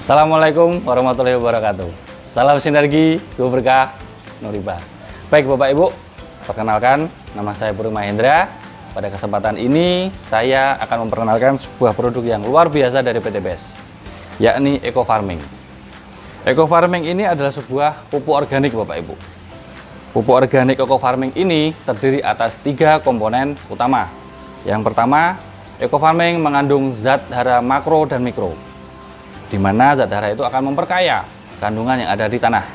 Assalamualaikum warahmatullahi wabarakatuh. Salam sinergi, dua berkah, Nuriba. Baik Bapak Ibu, perkenalkan nama saya Purwi Mahendra. Pada kesempatan ini saya akan memperkenalkan sebuah produk yang luar biasa dari PT BEST, yakni Eco Farming. Eco Farming ini adalah sebuah pupuk organik Bapak Ibu. Pupuk organik Eco Farming ini terdiri atas 3 komponen utama. Yang pertama, Eco Farming mengandung zat hara makro dan mikro, di mana zat hara itu akan memperkaya kandungan yang ada di tanah.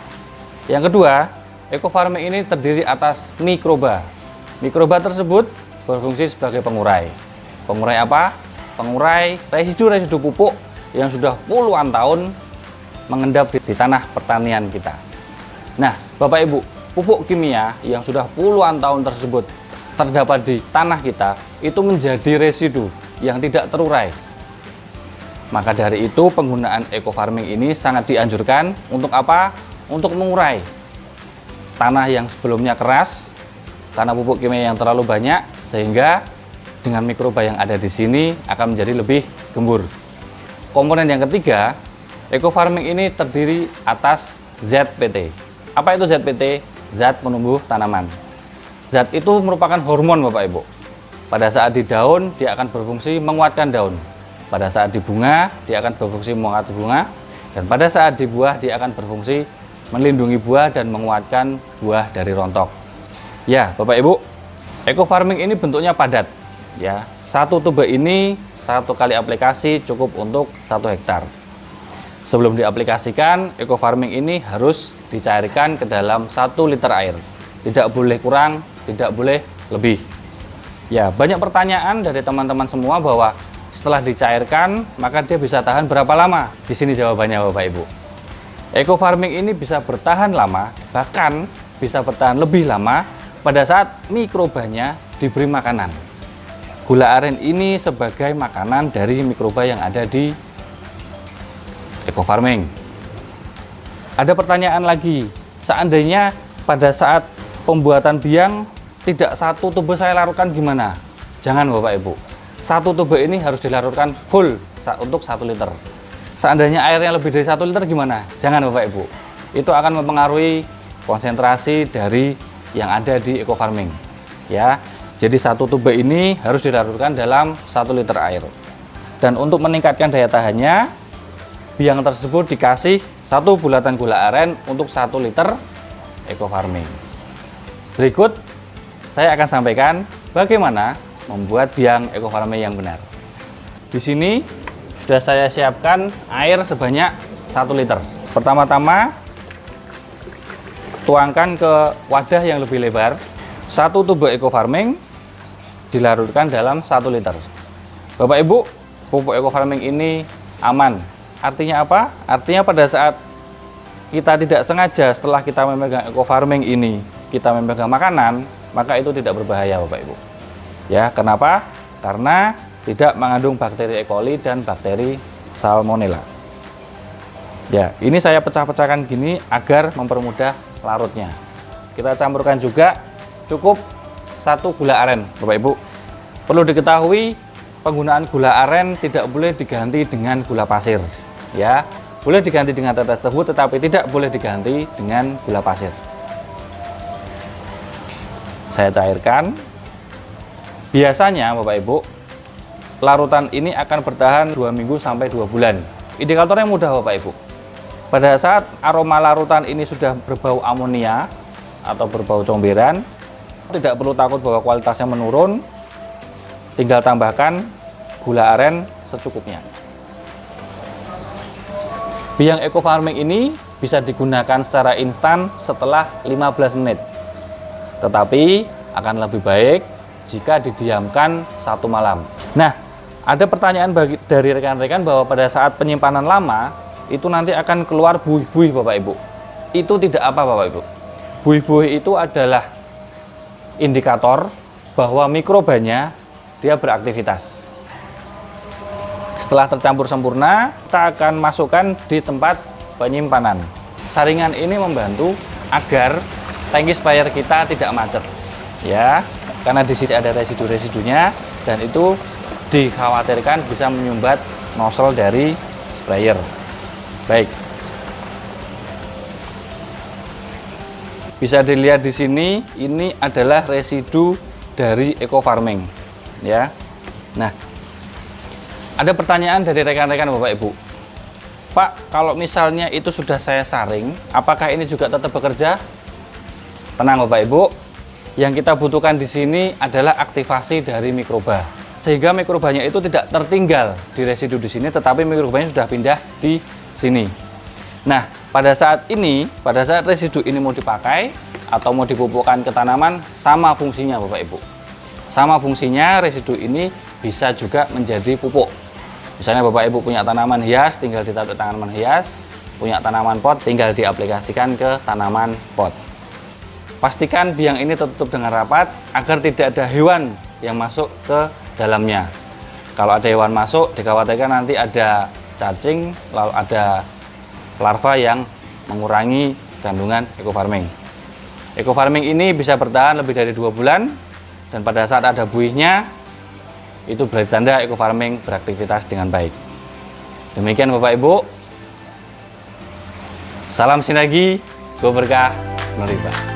Yang kedua, Eco Farming ini terdiri atas mikroba. Mikroba tersebut berfungsi sebagai pengurai. Pengurai apa? Pengurai residu-residu pupuk yang sudah puluhan tahun mengendap di tanah pertanian kita. Nah, Bapak Ibu, pupuk kimia yang sudah puluhan tahun tersebut terdapat di tanah kita itu menjadi residu yang tidak terurai. Maka dari itu penggunaan Eco Farming ini sangat dianjurkan untuk apa? Untuk mengurai tanah yang sebelumnya keras karena pupuk kimia yang terlalu banyak, sehingga dengan mikroba yang ada di sini akan menjadi lebih gembur. Komponen yang ketiga, Eco Farming ini terdiri atas ZPT. Apa itu ZPT? Zat penumbuh tanaman. Zat itu merupakan hormon Bapak Ibu. Pada saat di daun dia akan berfungsi menguatkan daun. Pada saat di bunga dia akan berfungsi menguatkan bunga, dan pada saat di buah dia akan berfungsi melindungi buah dan menguatkan buah dari rontok. Ya, Bapak Ibu, Eco Farming ini bentuknya padat. Ya, satu tube ini satu kali aplikasi cukup untuk 1 hektar. Sebelum diaplikasikan, Eco Farming ini harus dicairkan ke dalam 1 liter air. Tidak boleh kurang, tidak boleh lebih. Ya, banyak pertanyaan dari teman-teman semua bahwa setelah dicairkan, maka dia bisa tahan berapa lama? Di sini jawabannya Bapak Ibu. Eco Farming ini bisa bertahan lama, bahkan bisa bertahan lebih lama pada saat mikrobanya diberi makanan. Gula aren ini sebagai makanan dari mikroba yang ada di Eco Farming. Ada pertanyaan lagi, seandainya pada saat pembuatan biang tidak 1 tube saya larutkan gimana? Jangan Bapak Ibu, 1 tube ini harus dilarutkan full untuk 1 liter. Seandainya airnya lebih dari 1 liter gimana? Jangan Bapak Ibu, itu akan mempengaruhi konsentrasi dari yang ada di Eco Farming. Ya, jadi 1 tube ini harus dilarutkan dalam 1 liter air. Dan untuk meningkatkan daya tahannya, biang tersebut dikasih 1 bulatan gula aren untuk 1 liter Eco Farming. Berikut saya akan sampaikan bagaimana membuat biang Eco Farming yang benar. Di sini sudah saya siapkan air sebanyak 1 liter. Pertama-tama tuangkan ke wadah yang lebih lebar. 1 tube Eco Farming dilarutkan dalam 1 liter. Bapak Ibu, pupuk Eco Farming ini aman. Artinya apa? Artinya pada saat kita tidak sengaja setelah kita memegang Eco Farming ini, kita memegang makanan, maka itu tidak berbahaya Bapak Ibu. Ya, kenapa? Karena tidak mengandung bakteri E. coli dan bakteri Salmonella. Ya, ini saya pecah-pecahkan gini agar mempermudah larutnya. Kita campurkan juga cukup 1 gula aren Bapak Ibu. Perlu diketahui penggunaan gula aren tidak boleh diganti dengan gula pasir. Ya, boleh diganti dengan tetes tebu, tetapi tidak boleh diganti dengan gula pasir. Saya cairkan. Biasanya Bapak Ibu, larutan ini akan bertahan 2 minggu sampai 2 bulan. Indikatornya mudah Bapak Ibu. Pada saat aroma larutan ini sudah berbau amonia atau berbau comberan, tidak perlu takut bahwa kualitasnya menurun. Tinggal tambahkan gula aren secukupnya. Biang Eco Farming ini bisa digunakan secara instan setelah 15 menit. Tetapi akan lebih baik jika didiamkan 1 malam. Nah, ada pertanyaan dari rekan-rekan bahwa pada saat penyimpanan lama itu nanti akan keluar buih-buih Bapak Ibu. Itu tidak apa Bapak Ibu. Buih-buih itu adalah indikator bahwa mikrobanya dia beraktivitas. Setelah tercampur sempurna, kita akan masukkan di tempat penyimpanan. Saringan ini membantu agar tangki sprayer kita tidak macet. Ya, karena di sini ada residu-residunya dan itu dikhawatirkan bisa menyumbat nozzle dari sprayer. Baik. Bisa dilihat di sini, ini adalah residu dari eco farming, ya. Nah, ada pertanyaan dari rekan-rekan Bapak Ibu. Pak, kalau misalnya itu sudah saya saring, apakah ini juga tetap bekerja? Tenang Bapak Ibu, yang kita butuhkan di sini adalah aktivasi dari mikroba, sehingga mikrobanya itu tidak tertinggal di residu di sini, tetapi mikrobanya sudah pindah di sini. Nah, pada saat residu ini mau dipakai atau mau dipupukkan ke tanaman, sama fungsinya Bapak Ibu. Sama fungsinya, residu ini bisa juga menjadi pupuk. Misalnya Bapak Ibu punya tanaman hias, tinggal ditaruh tanaman hias, punya tanaman pot, tinggal diaplikasikan ke tanaman pot. Pastikan biang ini tertutup dengan rapat agar tidak ada hewan yang masuk ke dalamnya. Kalau ada hewan masuk, dikhawatirkan nanti ada cacing, lalu ada larva yang mengurangi kandungan eco farming. Eco farming ini bisa bertahan lebih dari 2 bulan, dan pada saat ada buihnya, itu berarti tanda eco farming beraktivitas dengan baik. Demikian Bapak Ibu. Salam sinergi, go berkah, Noriba.